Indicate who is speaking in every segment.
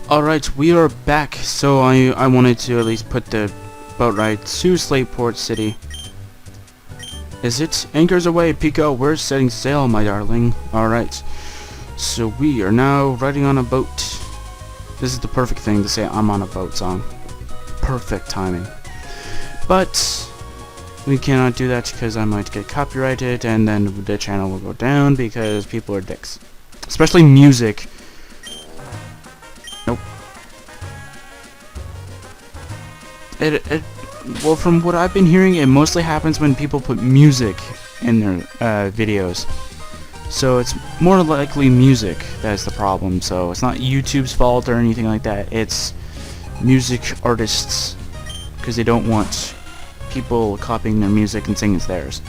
Speaker 1: Alright, we are back. So I wanted to at least put the boat right to Slateport City. Is it? Anchors away, Pico. We're setting sail, my darling. Alright. So we are now riding on a boat. This is the perfect thing to say I'm on a boat song. Perfect timing. But we cannot do that because I might get copyrighted and then the channel will go down because people are dicks. Especially music. Nope. Well, from what I've been hearing, it mostly happens when people put music in their videos. So it's more likely music that's the problem. So it's not YouTube's fault or anything like that. It's music artists because they don't want people copying their music and saying it's theirs.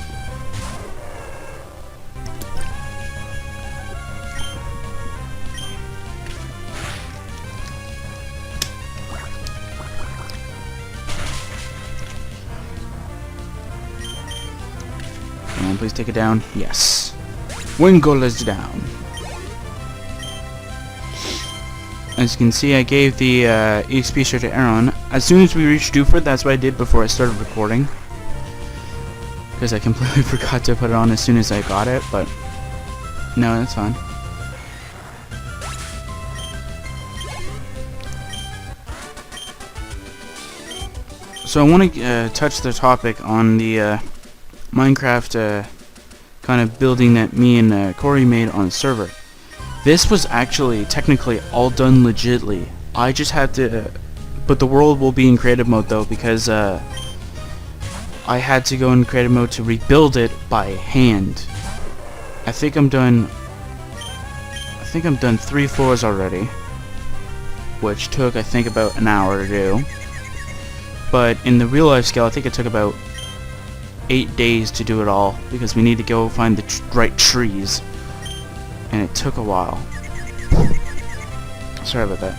Speaker 1: Please take it down. Yes. Wingle is down. As you can see, I gave the EXP share to Aaron. As soon as we reached Duford, that's what I did before I started recording. Because I completely forgot to put it on as soon as I got it, but no, that's fine. So I want to touch the topic on the Minecraft kind of building that me and Corey made on the server. This was actually technically all done legitly. I just had to, but the world will be in creative mode though because I had to go in creative mode to rebuild it by hand. I think I'm done 3 floors already, which took I think about an hour to do. But in the real life scale, I think it took about 8 days to do it all because we need to go find the right trees, and it took a while. Sorry about that,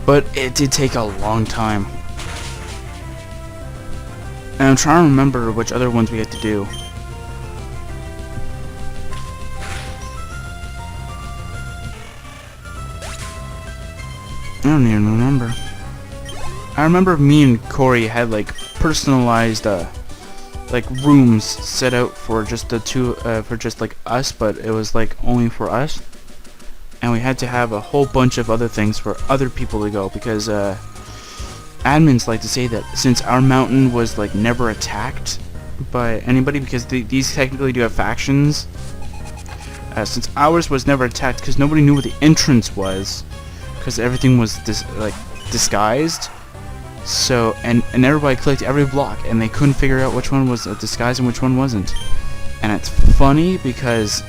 Speaker 1: but it did take a long time, and I'm trying to remember which other ones we had to do. I don't even remember. I remember me and Corey had like personalized like rooms set out for just the two for just like us, but it was like only for us, and we had to have a whole bunch of other things for other people to go because admins like to say that since our mountain was like never attacked by anybody because these technically do have factions, since ours was never attacked because nobody knew what the entrance was because everything was disguised. So, and everybody clicked every block, and they couldn't figure out which one was a disguise and which one wasn't. And it's funny because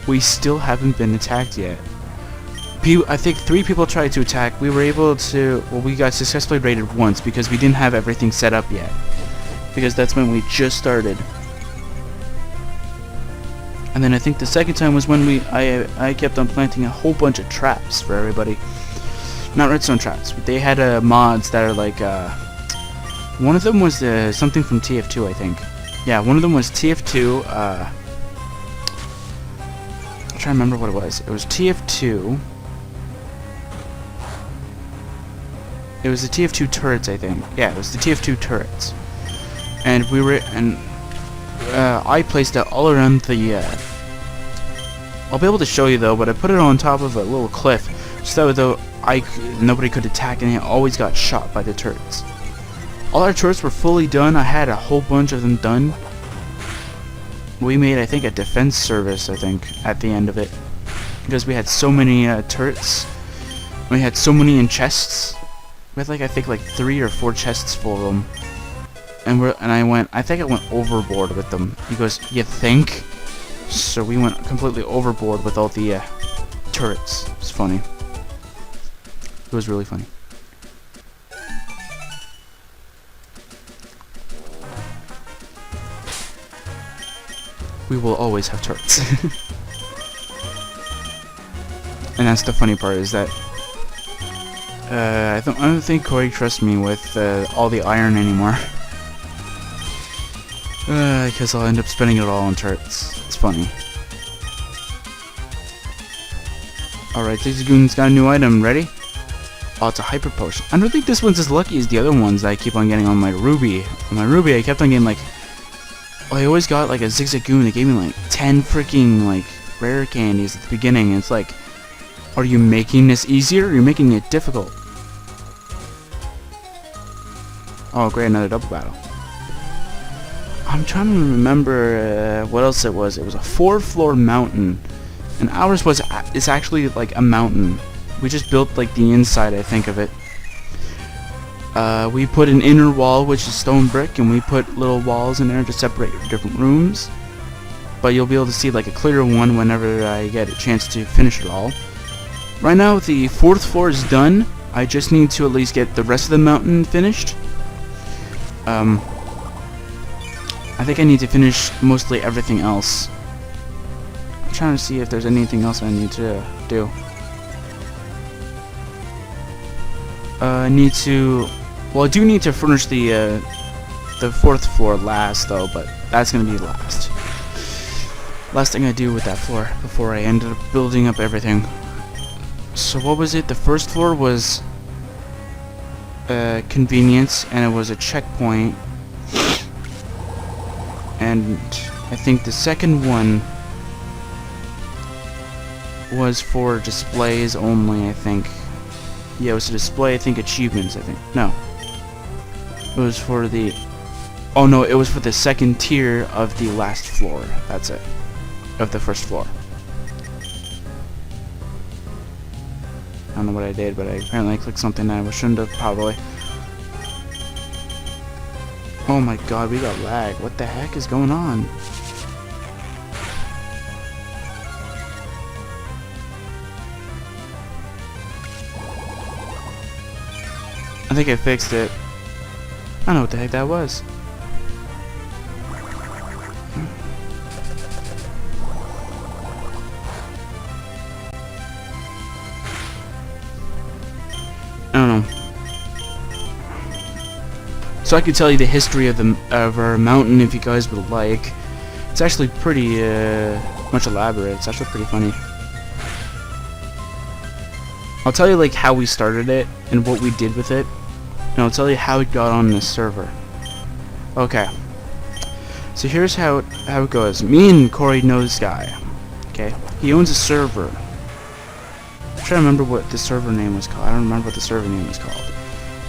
Speaker 1: we still haven't been attacked yet. I think 3 people tried to attack. We were able to, well, we got successfully raided once because we didn't have everything set up yet. Because that's when we just started. And then I think the second time was when I kept on planting a whole bunch of traps for everybody. Not redstone traps, but they had mods that are like, one of them was something from TF2, I think. Yeah, one of them was TF2, I'm trying to remember what it was. It was TF2. It was the TF2 turrets, I think. Yeah, it was the TF2 turrets. And I placed it all around the, I'll be able to show you though, but I put it on top of a little cliff, so that nobody could attack, and they always got shot by the turrets. All our turrets were fully done. I had a whole bunch of them done. We made, I think, a defense service, I think, at the end of it. Because we had so many turrets. We had so many in chests. We had like, I think, like 3 or 4 chests full of them. And I think I went overboard with them. He goes, you think? So we went completely overboard with all the turrets. It's funny. It was really funny. We will always have turrets. And that's the funny part, is that I don't think Corey trusts me with all the iron anymore. Because I'll end up spending it all on turrets. It's funny. Alright, Zigzagoon's got a new item. Ready? Oh, it's a hyper potion. I don't think this one's as lucky as the other ones that I keep on getting on my Ruby. On my Ruby, I kept on getting like... Oh, I always got like a Zigzagoon that gave me like 10 freaking like rare candies at the beginning. And it's like, are you making this easier or you're making it difficult? Oh, great, another double battle. I'm trying to remember what else it was. It was a 4-floor mountain. And ours was, it's actually like a mountain. We just built like the inside, I think, of it. We put an inner wall, which is stone brick, and we put little walls in there to separate different rooms. But you'll be able to see like a clearer one whenever I get a chance to finish it all. Right now, the 4th floor is done. I just need to at least get the rest of the mountain finished. I think I need to finish mostly everything else. I'm trying to see if there's anything else I need to do. I need to... Well, I do need to furnish the 4th floor last, though, but that's going to be last. Last thing I do with that floor before I ended up building up everything. So what was it? The 1st floor was convenience, and it was a checkpoint. And I think the 2nd one was for displays only, I think. Yeah, it was to display, I think, achievements, I think. No. It was for the... Oh, no, it was for the 2nd tier of the last floor. That's it. Of the 1st floor. I don't know what I did, but I apparently clicked something that I shouldn't have, probably. Oh my god, we got lag. What the heck is going on? I think I fixed it. I don't know what the heck that was. I don't know. So I could tell you the history of our mountain if you guys would like. It's actually pretty much elaborate. It's actually pretty funny. I'll tell you like how we started it and what we did with it, and I'll tell you how it got on this server. Okay. So here's how it goes. Me and Corey know this guy. Okay. He owns a server. I'm trying to remember what the server name was called. I don't remember what the server name was called.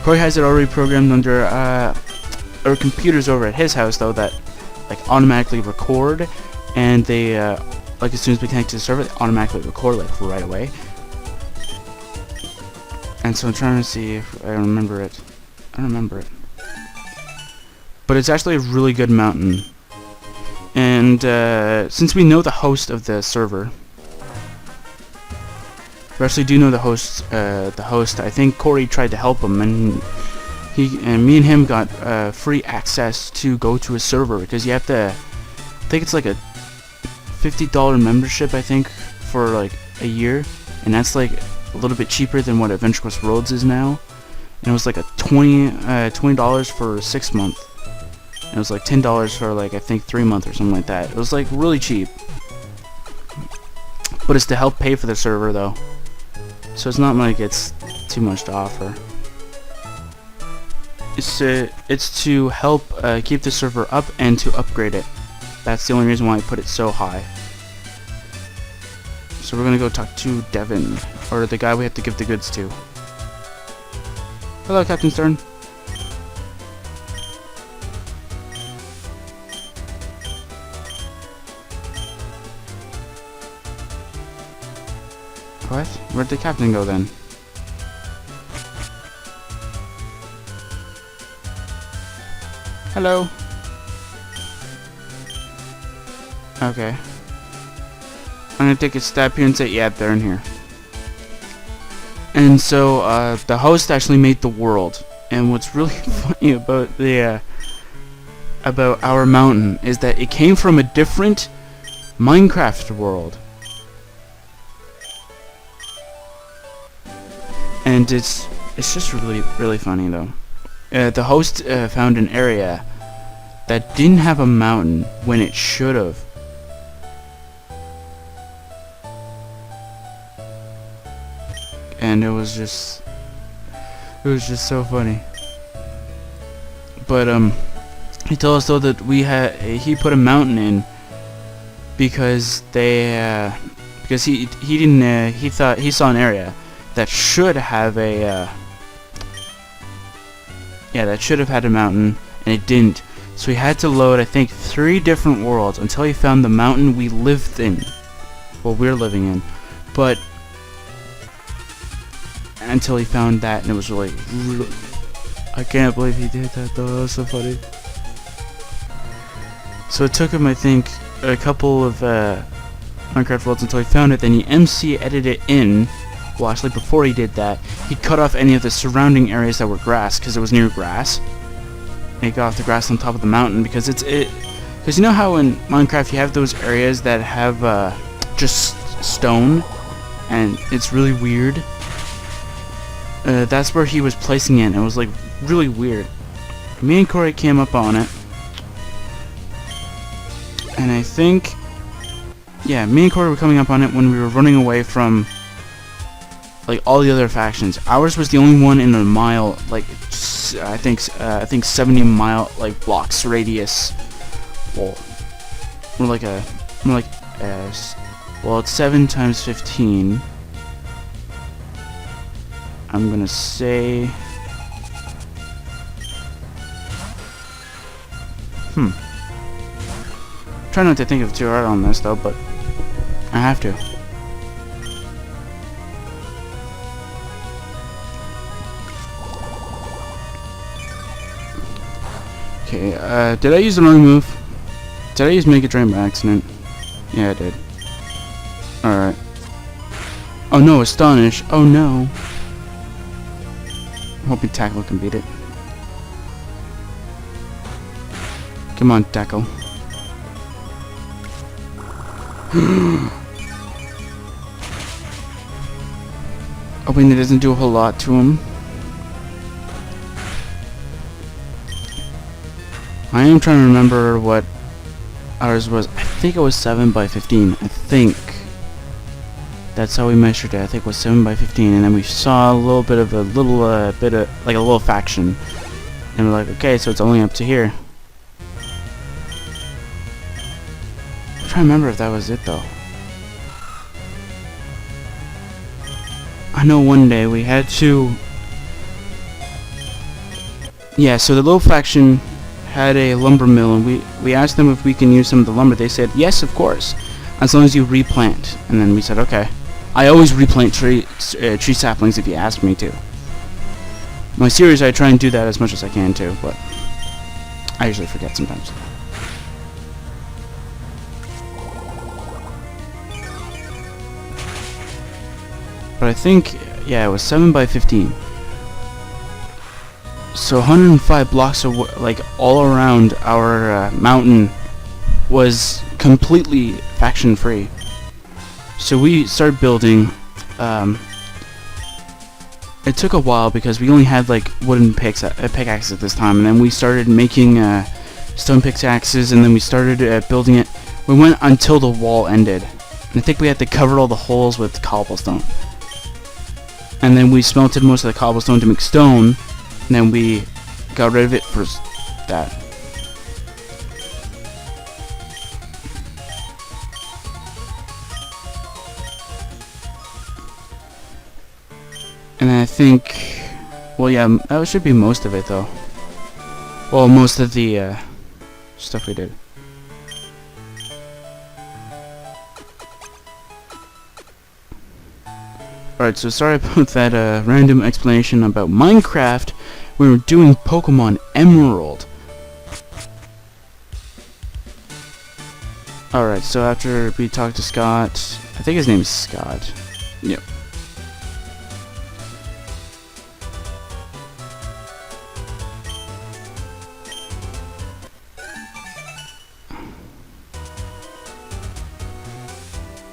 Speaker 1: Corey has it already programmed under our computers over at his house, though, that like automatically record, and they like as soon as we connect to the server, they automatically record like right away. And so I'm trying to see if I remember it. I don't remember it, but it's actually a really good mountain. And since we know the host of the server. We actually do know the host. I think Corey tried to help him, and me and him got free access to go to his server because you have to. I think it's like a $50 membership. I think for like a year, and that's like a little bit cheaper than what Adventure Quest Worlds is now. And it was like a $20 for 6 months. And it was like $10 for like I think 3 months or something like that. It was like really cheap. But it's to help pay for the server though. So it's not like it's too much to offer. It's to help keep the server up and to upgrade it. That's the only reason why I put it so high. So we're gonna go talk to Devin, or the guy we have to give the goods to. Hello, Captain Stern. What? Where'd the captain go then? Hello. Okay. I'm gonna take a stab here and say, yeah, they're in here. And so, the host actually made the world. And what's really funny about the, about our mountain is that it came from a different Minecraft world. And it's just really funny though. The host found an area that didn't have a mountain when it should have. and it was just so funny. But he told us though that he put a mountain in because he didn't he thought he saw an area that should have a had a mountain, and it didn't. So he had to load, I think, 3 different worlds until he found the mountain we lived in. Well, we're living in. But until he found that, and it was really I can't believe he did that though. That was so funny. So it took him, I think, a couple of Minecraft worlds until he found it. Then he MC edited it in. Well, actually, before he did that, he cut off any of the surrounding areas that were grass because it was near grass. And he got off the grass on top of the mountain because because you know how in Minecraft you have those areas that have just stone, and it's really weird. That's where he was placing it. And it was like really weird. Me and Corey came up on it, and I think, yeah, me and Corey were coming up on it when we were running away from like all the other factions. Ours was the only one in a mile, like I think 70 mile like blocks radius. Well, well, it's 7 times 15. I'm gonna say, try not to think of too hard on this though, but I have to. Okay, did I use the wrong move? Did I use Mega Drain by accident? Yeah, I did. Alright. Oh no, Astonish. Oh no. I'm hoping Tackle can beat it. Come on, Tackle. Hoping it doesn't do a whole lot to him. I am trying to remember what ours was. I think it was 7 by 15. I think that's how we measured it. I think it was 7 by 15, and then we saw a little bit of like a little faction, and we're like, okay, so it's only up to here. I'm trying to remember if that was it though. I know one day we had to. Yeah, so the little faction had a lumber mill, and we asked them if we can use some of the lumber. They said yes, of course, as long as you replant. And then we said okay. I always replant tree saplings if you ask me to. My series, I try and do that as much as I can too, but I usually forget sometimes. But I think, yeah, it was 7 by 15. So 105 blocks of like all around our mountain was completely faction free. So we started building. It took a while because we only had like wooden pickaxes at this time, and then we started making stone pickaxes, and then we started building it. We went until the wall ended, and I think we had to cover all the holes with cobblestone. And then we smelted most of the cobblestone to make stone. And then we got rid of it for that. And I think, well, yeah, that should be most of it though. Well, most of the stuff we did. Alright, so sorry about that random explanation about Minecraft. We were doing Pokemon Emerald. Alright, so after we talked to Scott, I think his name is Scott. Yep.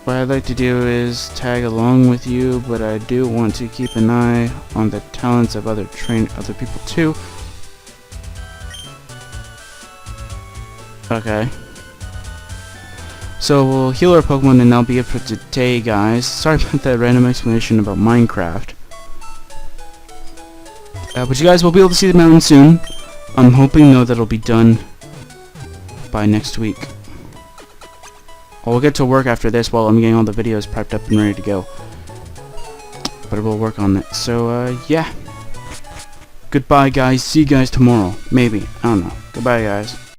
Speaker 1: What I'd like to do is tag along with you, but I do want to keep an eye on the talents of other people too. Okay. So we'll heal our Pokemon, and that'll be it for today, guys. Sorry about that random explanation about Minecraft. But you guys will be able to see the mountain soon. I'm hoping, though, that it'll be done by next week. I'll get to work after this while I'm getting all the videos prepped up and ready to go. But we'll work on it. So, yeah. Goodbye, guys. See you guys tomorrow. Maybe. I don't know. Goodbye, guys.